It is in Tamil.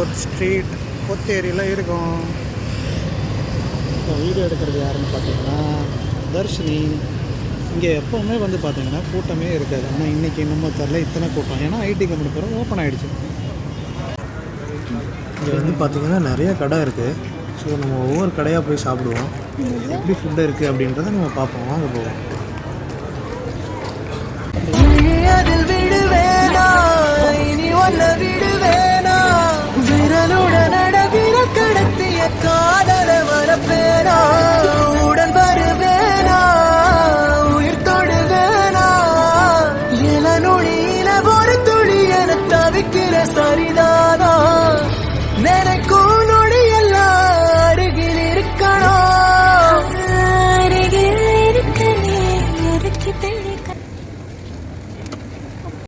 ரோட் ஸ்ட்ரீட் பொத்தேரியில் இருக்கும். இப்போ வீடியோ எடுக்கிறது யாருன்னு பார்த்தீங்கன்னா தர்ஷினி. இங்கே எப்போவுமே வந்து பார்த்தீங்கன்னா கூட்டமே இருக்காது. ஆனால் இன்றைக்கி என்னமோ தெரில இத்தனை கூட்டம். ஏன்னா ஐடி கம்பெனி பிறகு ஓப்பன் ஆகிடுச்சு. இங்கே வந்து பார்த்திங்கன்னா நிறைய கடை இருக்குது. ஸோ நம்ம ஒவ்வொரு கடையாக போய் சாப்பிடுவோம். எப்படி ஃபுட்டு இருக்குது அப்படின்றத நம்ம பார்ப்போம். வாங்க போவோம். காதல வரப்பேனா உடன் வருவேனா உயிர் தொடுவேனா இள நொடியில ஒரு துளி என தவிக்கிற சரிதானா நினைக்கும் நொடி எல்லாம் அருகில் இருக்கணும்.